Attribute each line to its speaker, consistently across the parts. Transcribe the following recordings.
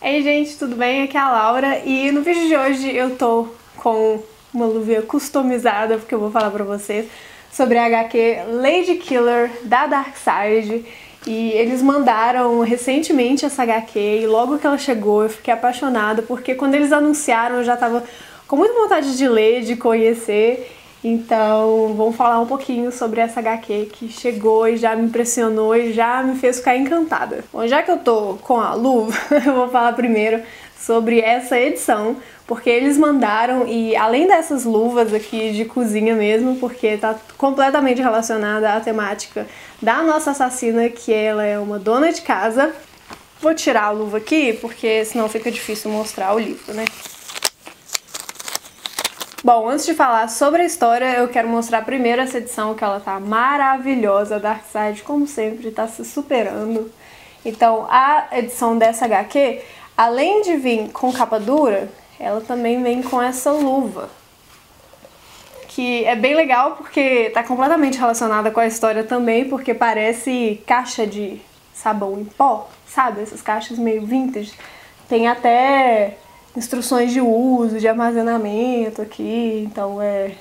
Speaker 1: Ei gente, tudo bem? Aqui é a Laura e no vídeo de hoje eu tô com uma luvinha customizada porque eu vou falar pra vocês sobre a HQ Ladykiller da Darkseid. E eles mandaram recentemente essa HQ e logo que ela chegou eu fiquei apaixonada porque quando eles anunciaram eu já tava com muita vontade de ler, de conhecer. Então vamos falar um pouquinho sobre essa HQ que chegou e já me impressionou e já me fez ficar encantada. Bom, já que eu tô com a luva, eu vou falar primeiro sobre essa edição, porque eles mandaram, e além dessas luvas aqui de cozinha mesmo, porque tá completamente relacionada à temática da nossa assassina, que ela é uma dona de casa. Vou tirar a luva aqui, porque senão fica difícil mostrar o livro, né? Bom, antes de falar sobre a história, eu quero mostrar primeiro essa edição, que ela tá maravilhosa. A Darkseid, como sempre, tá se superando. Então, a edição dessa HQ, além de vir com capa dura, ela também vem com essa luva, que é bem legal porque tá completamente relacionada com a história também, porque parece caixa de sabão em pó, sabe? Essas caixas meio vintage. Tem até instruções de uso, de armazenamento aqui, então é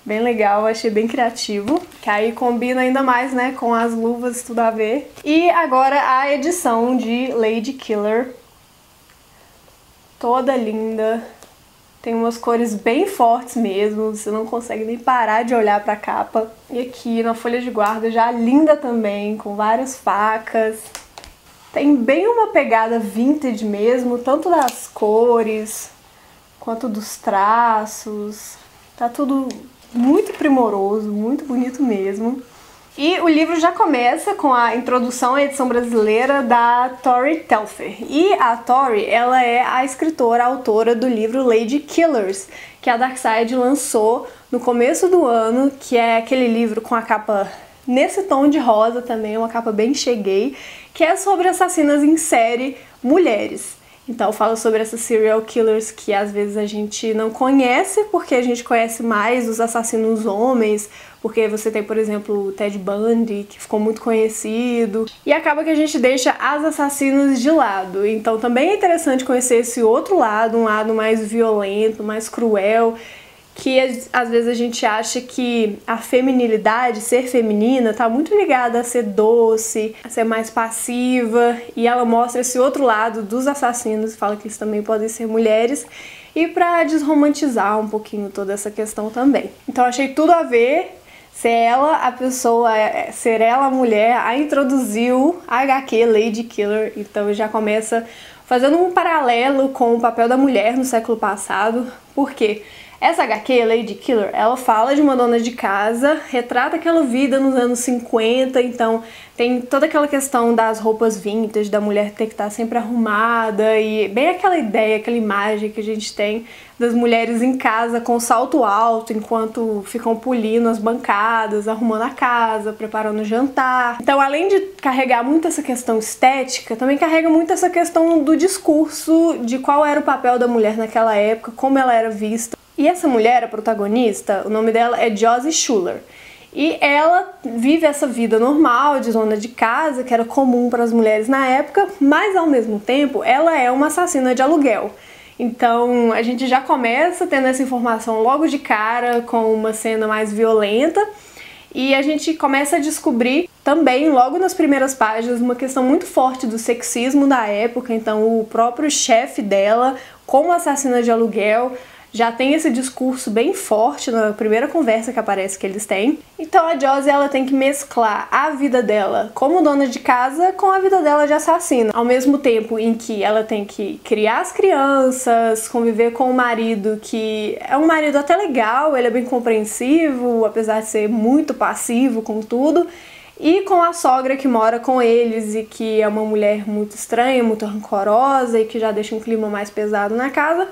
Speaker 1: bem legal, achei bem criativo, que aí combina ainda mais, né, com as luvas, tudo a ver. E agora a edição de Ladykiller, toda linda, tem umas cores bem fortes mesmo, você não consegue nem parar de olhar pra capa. E aqui na folha de guarda já linda também, com várias facas. Tem bem uma pegada vintage mesmo, tanto das cores quanto dos traços. Tá tudo muito primoroso, muito bonito mesmo. E o livro já começa com a introdução à edição brasileira da Tori Telfer. E a Tori, ela é a escritora, a autora do livro Ladykillers, que a Darkseid lançou no começo do ano, que é aquele livro com a capa nesse tom de rosa também, uma capa bem cheguei, que é sobre assassinas em série mulheres. Então fala sobre essas serial killers que às vezes a gente não conhece, porque a gente conhece mais os assassinos homens, porque você tem, por exemplo, o Ted Bundy, que ficou muito conhecido, e acaba que a gente deixa as assassinas de lado. Então também é interessante conhecer esse outro lado, um lado mais violento, mais cruel, que às vezes a gente acha que a feminilidade, ser feminina, tá muito ligada a ser doce, a ser mais passiva, e ela mostra esse outro lado dos assassinos, fala que eles também podem ser mulheres, e pra desromantizar um pouquinho toda essa questão também. Então achei tudo a ver ser ela a pessoa, ser ela a mulher a introduzir o HQ Ladykiller. Então já começa fazendo um paralelo com o papel da mulher no século passado, porque essa HQ, Ladykiller, ela fala de uma dona de casa, retrata aquela vida nos anos 50, então tem toda aquela questão das roupas vintage, da mulher ter que estar sempre arrumada, e bem aquela ideia, aquela imagem que a gente tem das mulheres em casa com salto alto, enquanto ficam polindo as bancadas, arrumando a casa, preparando o jantar. Então, além de carregar muito essa questão estética, também carrega muito essa questão do discurso, de qual era o papel da mulher naquela época, como ela era vista. E essa mulher, a protagonista, o nome dela é Josie Schuler. E ela vive essa vida normal, de dona de casa, que era comum para as mulheres na época, mas ao mesmo tempo ela é uma assassina de aluguel. Então a gente já começa tendo essa informação logo de cara, com uma cena mais violenta, e a gente começa a descobrir também, logo nas primeiras páginas, uma questão muito forte do sexismo da época. Então o próprio chefe dela, como assassina de aluguel, já tem esse discurso bem forte na primeira conversa que aparece que eles têm. Então a Josie, ela tem que mesclar a vida dela como dona de casa com a vida dela de assassina, ao mesmo tempo em que ela tem que criar as crianças, conviver com o marido, que é um marido até legal, ele é bem compreensivo, apesar de ser muito passivo com tudo, e com a sogra que mora com eles e que é uma mulher muito estranha, muito rancorosa e que já deixa um clima mais pesado na casa.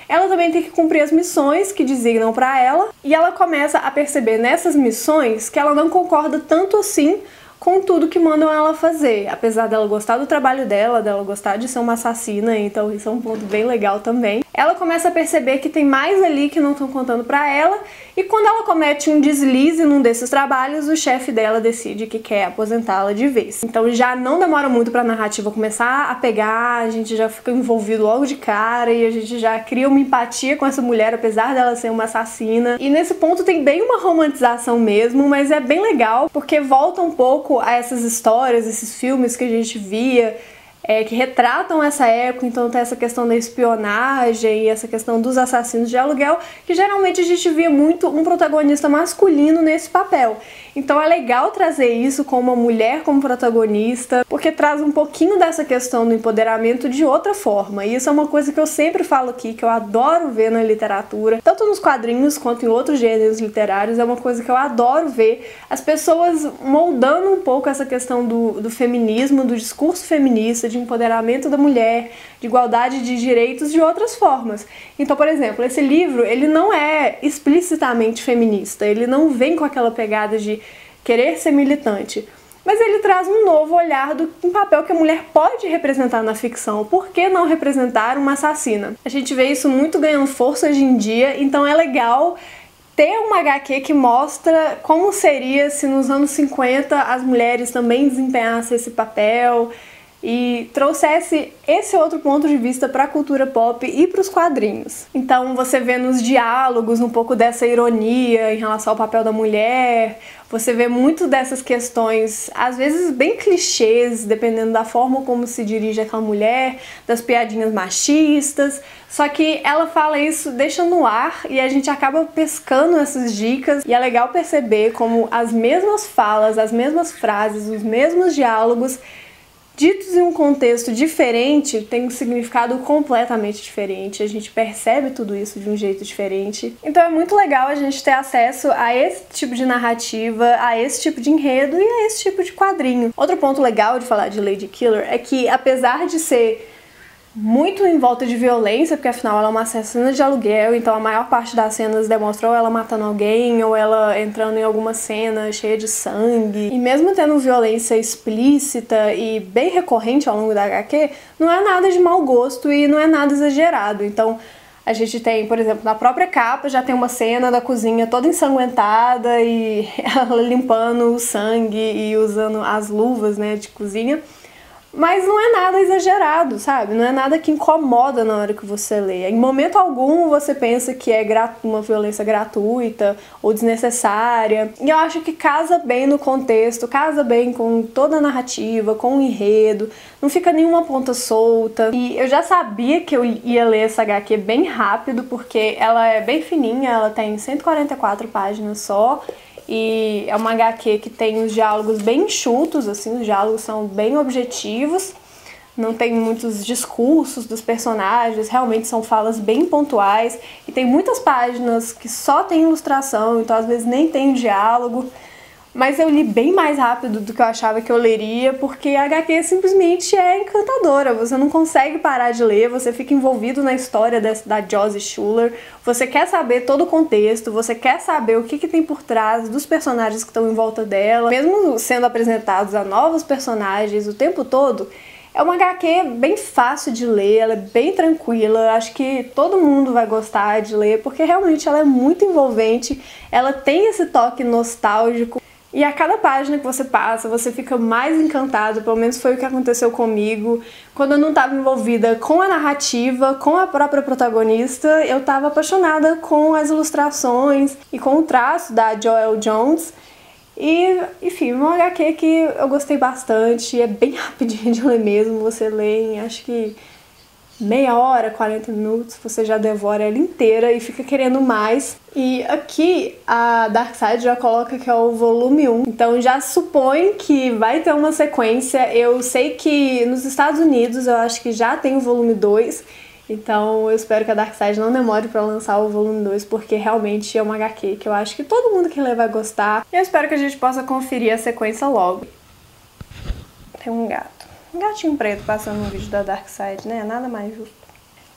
Speaker 1: Ela também tem que cumprir as missões que designam pra ela, e ela começa a perceber nessas missões que ela não concorda tanto assim com tudo que mandam ela fazer. Apesar dela gostar do trabalho dela gostar de ser uma assassina, então isso é um ponto bem legal também. Ela começa a perceber que tem mais ali que não estão contando pra ela, e quando ela comete um deslize num desses trabalhos, o chefe dela decide que quer aposentá-la de vez. Então já não demora muito pra narrativa começar a pegar, a gente já fica envolvido logo de cara e a gente já cria uma empatia com essa mulher, apesar dela ser uma assassina. E nesse ponto tem bem uma romantização mesmo, mas é bem legal, porque volta um pouco a essas histórias, esses filmes que a gente via, que retratam essa época. Então tem essa questão da espionagem e essa questão dos assassinos de aluguel, que geralmente a gente via muito um protagonista masculino nesse papel. Então é legal trazer isso com uma mulher como protagonista, porque traz um pouquinho dessa questão do empoderamento de outra forma. E isso é uma coisa que eu sempre falo aqui, que eu adoro ver na literatura, tanto nos quadrinhos quanto em outros gêneros literários. É uma coisa que eu adoro ver as pessoas moldando um pouco essa questão do feminismo, do discurso feminista, de empoderamento da mulher, de igualdade de direitos de outras formas. Então, por exemplo, esse livro, ele não é explicitamente feminista, ele não vem com aquela pegada de querer ser militante, mas ele traz um novo olhar do um papel que a mulher pode representar na ficção. Por que não representar uma assassina? A gente vê isso muito ganhando força hoje em dia, então é legal ter uma HQ que mostra como seria se nos anos 50 as mulheres também desempenhassem esse papel e trouxesse esse outro ponto de vista para a cultura pop e para os quadrinhos. Então você vê nos diálogos um pouco dessa ironia em relação ao papel da mulher, você vê muito dessas questões, às vezes bem clichês, dependendo da forma como se dirige aquela mulher, das piadinhas machistas, só que ela fala isso, deixa no ar e a gente acaba pescando essas dicas, e é legal perceber como as mesmas falas, as mesmas frases, os mesmos diálogos ditos em um contexto diferente, tem um significado completamente diferente. A gente percebe tudo isso de um jeito diferente. Então é muito legal a gente ter acesso a esse tipo de narrativa, a esse tipo de enredo e a esse tipo de quadrinho. Outro ponto legal de falar de Lady Killer é que, apesar de ser muito em volta de violência, porque afinal ela é uma assassina de aluguel, então a maior parte das cenas demonstra ela matando alguém ou ela entrando em alguma cena cheia de sangue. E mesmo tendo violência explícita e bem recorrente ao longo da HQ, não é nada de mau gosto e não é nada exagerado. Então a gente tem, por exemplo, na própria capa já tem uma cena da cozinha toda ensanguentada e ela limpando o sangue e usando as luvas, né, de cozinha. Mas não é nada exagerado, sabe? Não é nada que incomoda na hora que você lê. Em momento algum você pensa que é uma violência gratuita ou desnecessária. E eu acho que casa bem no contexto, casa bem com toda a narrativa, com o enredo. Não fica nenhuma ponta solta. E eu já sabia que eu ia ler essa HQ bem rápido, porque ela é bem fininha, ela tem 144 páginas só. E é uma HQ que tem os diálogos bem enxutos, assim, os diálogos são bem objetivos, não tem muitos discursos dos personagens, realmente são falas bem pontuais, e tem muitas páginas que só tem ilustração, então às vezes nem tem diálogo. Mas eu li bem mais rápido do que eu achava que eu leria, porque a HQ simplesmente é encantadora. Você não consegue parar de ler, você fica envolvido na história da Josie Schuler, você quer saber todo o contexto, você quer saber o que tem por trás dos personagens que estão em volta dela. Mesmo sendo apresentados a novos personagens o tempo todo, é uma HQ bem fácil de ler, ela é bem tranquila, acho que todo mundo vai gostar de ler, porque realmente ela é muito envolvente, ela tem esse toque nostálgico. E a cada página que você passa, você fica mais encantado, pelo menos foi o que aconteceu comigo. Quando eu não estava envolvida com a narrativa, com a própria protagonista, eu estava apaixonada com as ilustrações e com o traço da Joelle Jones. E, enfim, uma HQ que eu gostei bastante, é bem rapidinho de ler mesmo, você lê em, acho que meia hora, 40 minutos, você já devora ela inteira e fica querendo mais. E aqui a Darkseid já coloca que é o volume 1, então já supõe que vai ter uma sequência. Eu sei que nos Estados Unidos eu acho que já tem o volume 2, então eu espero que a Darkseid não demore pra lançar o volume 2, porque realmente é uma HQ que eu acho que todo mundo que ler vai gostar. E eu espero que a gente possa conferir a sequência logo. Tem um gato. Um gatinho preto passando um vídeo da Darkseid, né? Nada mais justo.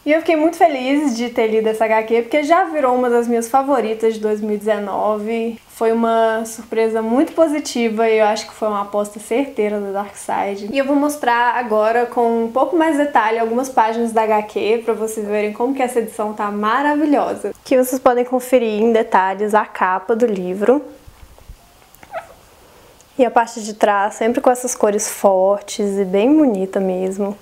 Speaker 1: E eu fiquei muito feliz de ter lido essa HQ, porque já virou uma das minhas favoritas de 2019. Foi uma surpresa muito positiva e eu acho que foi uma aposta certeira da Darkside. E eu vou mostrar agora com um pouco mais detalhe algumas páginas da HQ pra vocês verem como que essa edição tá maravilhosa. Aqui vocês podem conferir em detalhes a capa do livro. E a parte de trás sempre com essas cores fortes e bem bonita mesmo.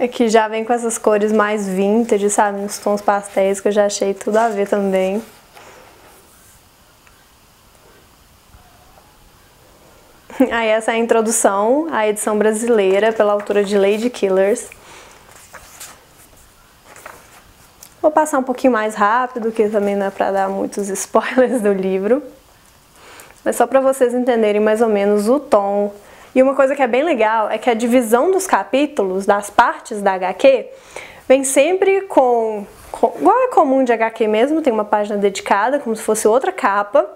Speaker 1: Aqui já vem com essas cores mais vintage, sabe? Nos tons pastéis, que eu já achei tudo a ver também. Aí essa é a introdução à edição brasileira pela autora de Lady Killers. Vou passar um pouquinho mais rápido, que também não é pra dar muitos spoilers do livro. Mas só pra vocês entenderem mais ou menos o tom. E uma coisa que é bem legal é que a divisão dos capítulos, das partes da HQ, vem sempre igual é comum de HQ mesmo, tem uma página dedicada, como se fosse outra capa.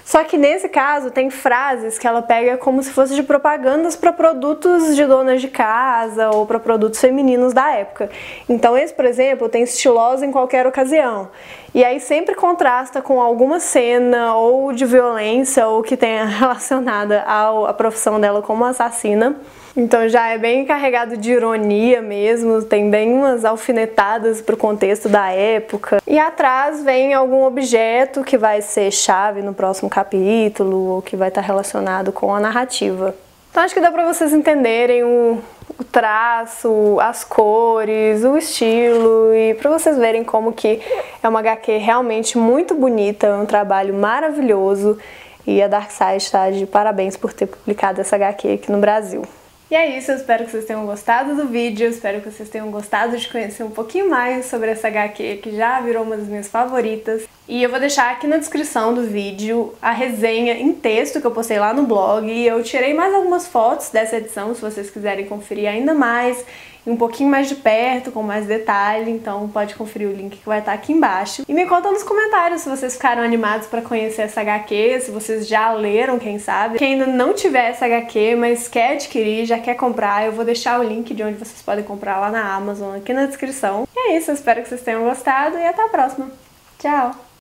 Speaker 1: Só que nesse caso tem frases que ela pega como se fosse de propagandas para produtos de donas de casa ou para produtos femininos da época. Então esse, por exemplo, tem estilosa em qualquer ocasião. E aí sempre contrasta com alguma cena ou de violência ou que tenha relacionada à profissão dela como assassina. Então já é bem carregado de ironia mesmo, tem bem umas alfinetadas pro contexto da época. E atrás vem algum objeto que vai ser chave no próximo capítulo ou que vai estar relacionado com a narrativa. Então acho que dá pra vocês entenderem o traço, as cores, o estilo e pra vocês verem como que é uma HQ realmente muito bonita, é um trabalho maravilhoso e a Darkside está de parabéns por ter publicado essa HQ aqui no Brasil. E é isso, eu espero que vocês tenham gostado do vídeo, espero que vocês tenham gostado de conhecer um pouquinho mais sobre essa HQ que já virou uma das minhas favoritas. E eu vou deixar aqui na descrição do vídeo a resenha em texto que eu postei lá no blog. E eu tirei mais algumas fotos dessa edição, se vocês quiserem conferir ainda mais, e um pouquinho mais de perto, com mais detalhe, então pode conferir o link que vai estar aqui embaixo. E me conta nos comentários se vocês ficaram animados pra conhecer essa HQ, se vocês já leram, quem sabe. Quem ainda não tiver essa HQ, mas quer adquirir, já quer comprar, eu vou deixar o link de onde vocês podem comprar lá na Amazon aqui na descrição. E é isso, eu espero que vocês tenham gostado e até a próxima. Tchau!